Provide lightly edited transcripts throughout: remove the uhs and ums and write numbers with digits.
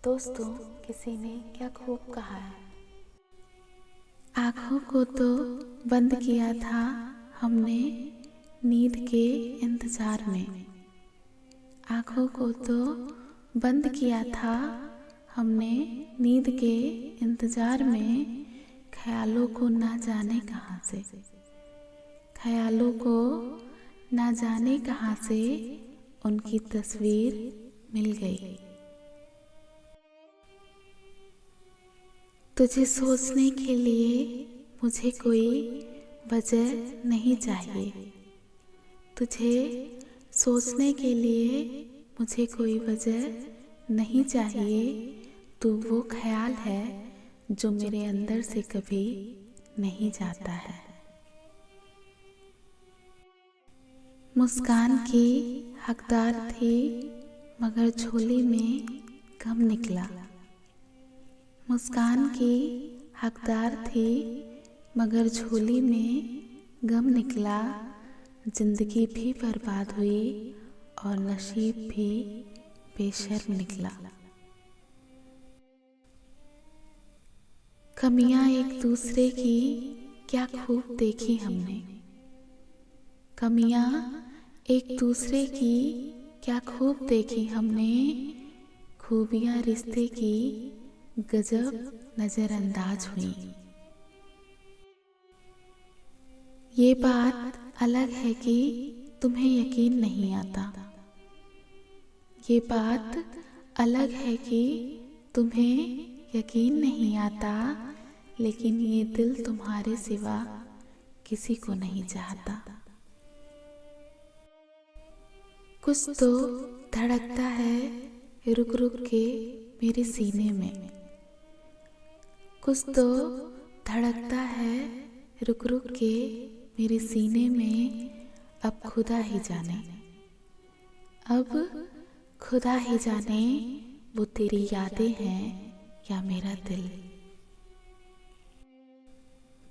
दोस्तों, किसी ने क्या खूब कहा है, आँखों को तो बंद किया था हमने नींद के इंतजार में। आँखों को तो बंद किया था हमने नींद के इंतजार में। ख्यालों को ना जाने कहाँ से, ख्यालों को ना जाने कहाँ से उनकी तस्वीर मिल गई। तुझे सोचने के लिए मुझे कोई वजह नहीं चाहिए, तुझे सोचने के लिए मुझे कोई वजह नहीं चाहिए। तू वो ख्याल है जो मेरे अंदर से कभी नहीं जाता है। मुस्कान की हकदार थी मगर झोली में गम निकला। मुस्कान की हकदार थी मगर झोली में गम निकला। जिंदगी भी बर्बाद हुई और नसीब भी बेशर्म निकला। कमियां एक दूसरे की क्या खूब देखी हमने, कमियां एक दूसरे की क्या खूब देखी हमने। खूबियां रिश्ते की गजब नजरअंदाज हुई। ये बात अलग है कि तुम्हें यकीन नहीं आता, ये बात अलग है कि तुम्हें यकीन नहीं आता। लेकिन ये दिल तुम्हारे सिवा किसी को नहीं चाहता। कुछ तो धड़कता है रुक रुक के मेरे सीने में, कुछ तो धड़कता है रुक रुक के मेरे सीने में। अब खुदा ही जाने, अब खुदा ही जाने वो तेरी यादें हैं या मेरा दिल।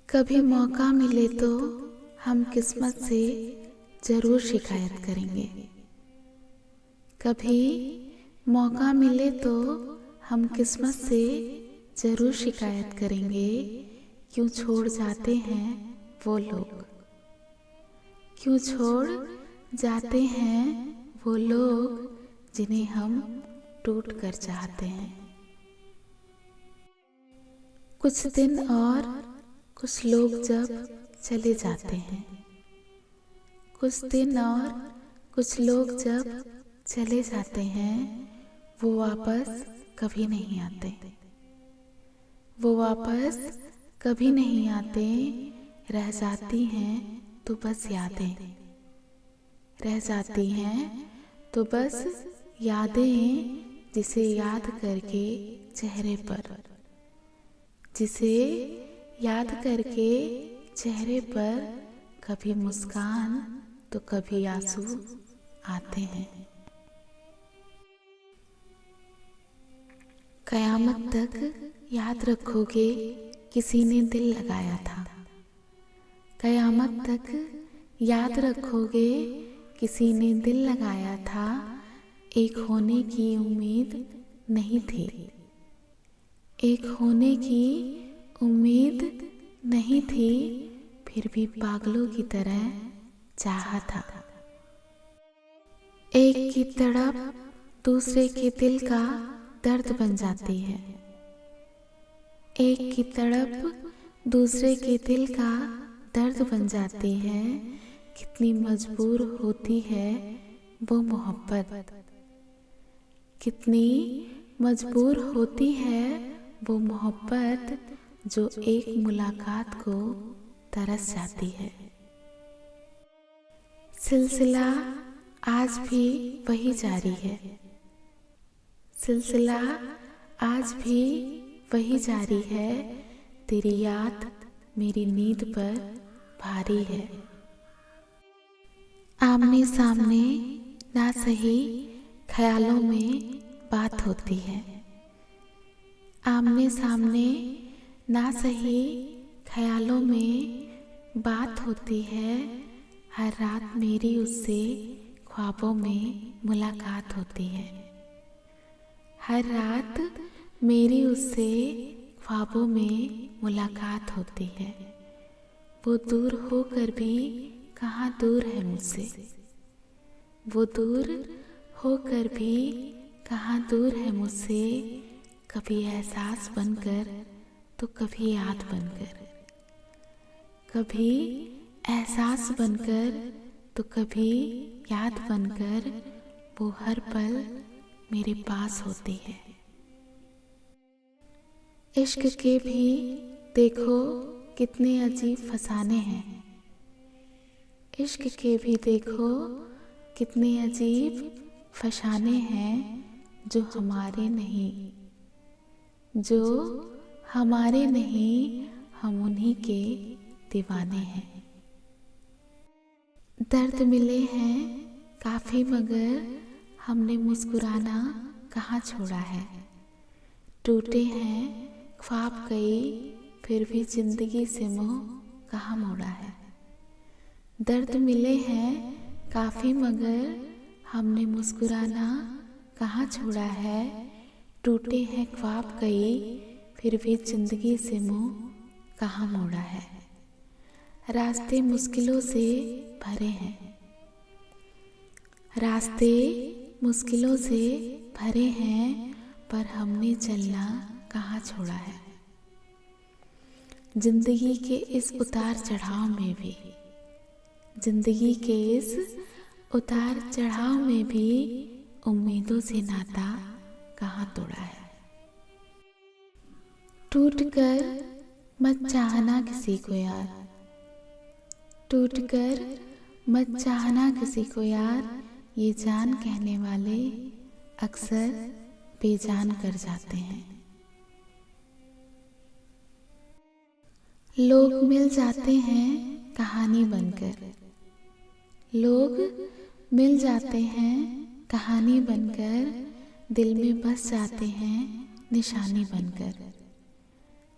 कभी मौका मिले तो हम किस्मत से जरूर शिकायत करेंगे, कभी मौका मिले तो हम किस्मत से जरूर शिकायत करेंगे। क्यों छोड़ जाते हैं वो लोग, क्यों छोड़ जाते हैं वो लोग जिन्हें हम टूट कर चाहते हैं। कुछ दिन और कुछ लोग जब चले जाते हैं, कुछ दिन और कुछ लोग जब चले जाते हैं, वो वापस कभी नहीं आते, वो वापस कभी नहीं आते। रह जाती हैं तो बस यादें, रह जाती हैं तो बस यादें। जिसे याद करके चेहरे पर, जिसे याद करके चेहरे पर कभी मुस्कान तो कभी आंसू आते हैं। कयामत तक याद रखोगे किसी ने दिल लगाया था, कयामत तक याद रखोगे किसी ने दिल लगाया था। एक होने की उम्मीद नहीं थी, एक होने की उम्मीद नहीं थी, फिर भी पागलों की तरह चाहा था। एक की तड़प दूसरे के दिल का दर्द बन जाती है, एक की तड़प दूसरे के दिल का दर्द बन जाती है। कितनी मजबूर होती है वो मोहब्बत, कितनी मजबूर होती है वो मोहब्बत, जो एक मुलाकात को तरस जाती है। सिलसिला आज भी वही जारी है, सिलसिला आज भी वही जारी है। तेरी याद मेरी नींद पर भारी है। आमने सामने ना सही ख्यालों में बात होती है, आमने सामने ना सही ख्यालों में बात होती है। हर रात मेरी उससे ख्वाबों में मुलाकात होती है, हर रात मेरी उससे ख्वाबों में मुलाकात होती है। वो दूर होकर भी कहाँ दूर है मुझसे, वो दूर होकर भी कहाँ दूर है मुझसे। कभी एहसास बनकर तो कभी याद बनकर, कभी एहसास बनकर तो कभी याद बनकर, वो हर पल मेरे पास होती है। इश्क के भी देखो कितने अजीब फसाने हैं, इश्क के भी देखो कितने अजीब फसाने हैं। जो हमारे नहीं, जो हमारे नहीं, हम उन्हीं के दीवाने हैं। दर्द मिले हैं काफ़ी मगर हमने मुस्कुराना कहाँ छोड़ा है। टूटे हैं ख्वाब कई फिर भी जिंदगी से मुँह कहाँ मोड़ा है। दर्द मिले हैं काफ़ी मगर हमने मुस्कुराना कहाँ छोड़ा है। टूटे हैं ख्वाब कई फिर भी जिंदगी से मुँह कहाँ मोड़ा है। रास्ते मुश्किलों से भरे हैं, रास्ते मुश्किलों से भरे हैं, पर हमने चलना कहाँ छोड़ा है। जिंदगी के इस उतार चढ़ाव में भी, जिंदगी के इस उतार चढ़ाव में भी उम्मीदों से नाता कहाँ तोड़ा है। टूट कर मत चाहना किसी को यार, टूट कर मत चाहना किसी को यार। ये जान कहने वाले अक्सर बेजान कर जाते हैं। लोग मिल जाते हैं कहानी बनकर, लोग मिल जाते हैं कहानी बनकर, दिल में बस जाते हैं निशानी बनकर,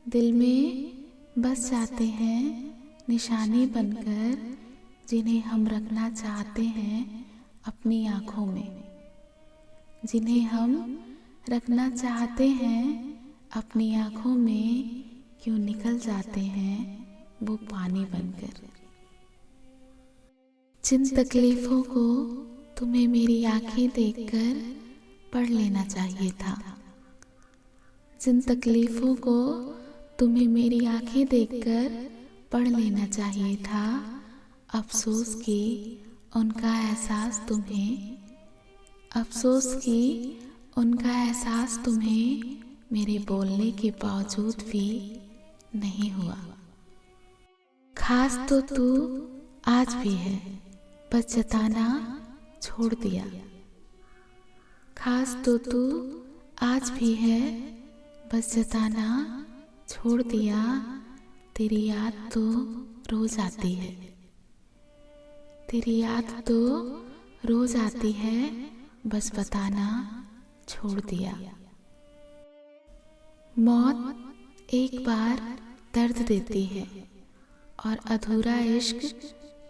दिल में बस जाते हैं निशानी बनकर। जिन्हें हम रखना चाहते हैं अपनी आँखों में, जिन्हें हम रखना चाहते हैं अपनी आँखों में, क्यों निकल जाते हैं वो पानी बनकर। जिन तकलीफों को तुम्हें मेरी आंखें देखकर पढ़ लेना चाहिए था, जिन तकलीफों को तुम्हें मेरी आंखें देखकर पढ़ लेना चाहिए था। अफसोस कि उनका एहसास तुम्हें, अफसोस कि उनका एहसास तुम्हें मेरे बोलने के बावजूद भी नहीं हुआ। खास तो तू आज भी है, बस जताना छोड़ दिया। खास तो तू आज भी है, बस जताना छोड़ दिया। तेरी याद तो रोज आती है, तेरी याद तो रोज आती है, बस बताना छोड़ दिया। मौत एक बार दर्द देती है और अधूरा इश्क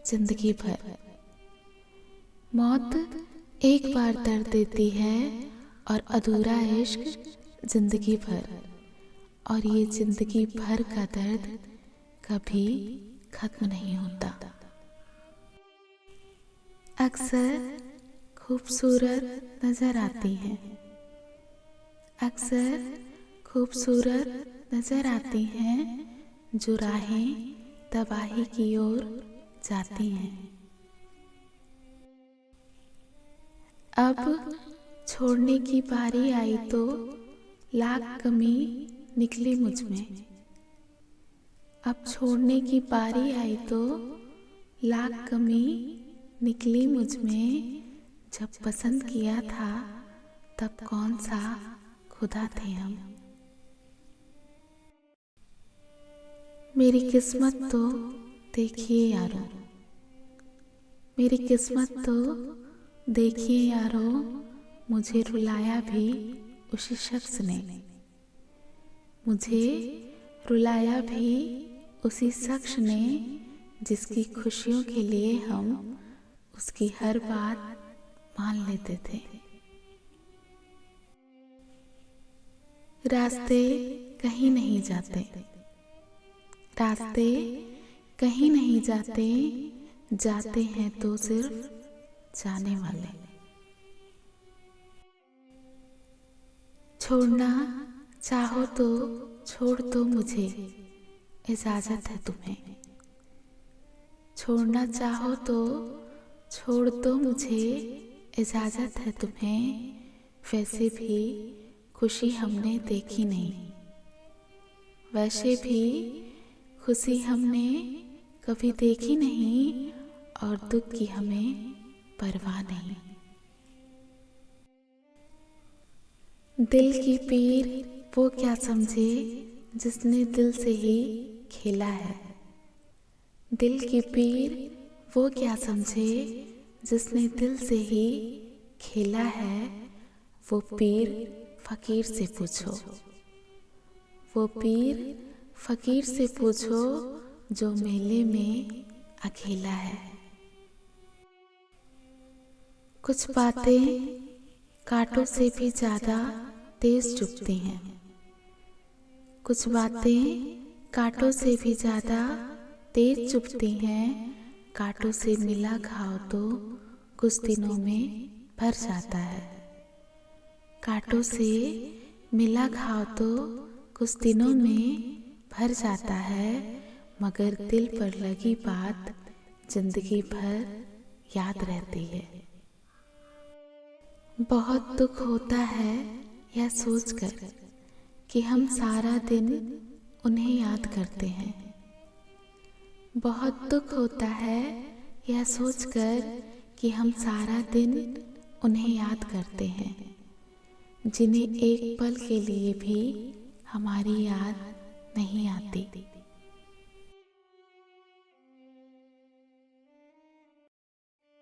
जिंदगी भर। मौत एक बार दर्द देती है और अधूरा इश्क जिंदगी भर, और ये जिंदगी भर का दर्द कभी खत्म नहीं होता। अक्सर खूबसूरत नजर आती है, अक्सर खूबसूरत नजर आती हैं, जो राहें तबाही की ओर जाती हैं। अब छोड़ने की बारी आई तो लाख कमी निकली मुझ में, अब छोड़ने की बारी आई तो लाख कमी निकली मुझ में। जब पसंद किया था तब कौन सा खुदा थे हम। मेरी किस्मत तो देखिए यारो, मेरी किस्मत तो देखिए यारो, मुझे रुलाया भी उसी शख्स ने, मुझे रुलाया भी उसी शख्स ने, जिसकी खुशियों के लिए हम उसकी हर बात मान लेते थे। रास्ते कहीं नहीं जाते, रास्ते कहीं नहीं जाते, जाते हैं तो सिर्फ जाने वाले। छोड़ना चाहो तो छोड़ दो मुझे, इजाजत है तुम्हें। छोड़ना चाहो तो छोड़ दो मुझे, इजाजत है तुम्हें। वैसे भी खुशी हमने देखी नहीं, वैसे भी खुशी हमने कभी देखी नहीं, और दुख की हमें परवाह नहीं। दिल की पीर वो क्या समझे जिसने दिल से ही खेला है। दिल की पीर वो क्या समझे जिसने दिल से ही खेला है। वो पीर फकीर से पूछो, वो पीर फकीर से पूछो, जो मेले में अकेला है। कुछ बातें कांटों से भी ज्यादा तेज चुभती हैं, कुछ बातें कांटों से भी ज्यादा तेज चुभती हैं। कांटों से मिला घाव तो कुछ दिनों में भर जाता है। कांटों से मिला घाव तो कुछ दिनों में भर जाता है, मगर दिल पर लगी बात जिंदगी भर याद रहती है। बहुत दुख होता है यह सोचकर कि हम सारा दिन उन्हें याद करते हैं। बहुत दुख होता है यह सोचकर कि हम सारा दिन उन्हें याद करते हैं, जिन्हें एक पल के लिए भी हमारी याद नहीं आती।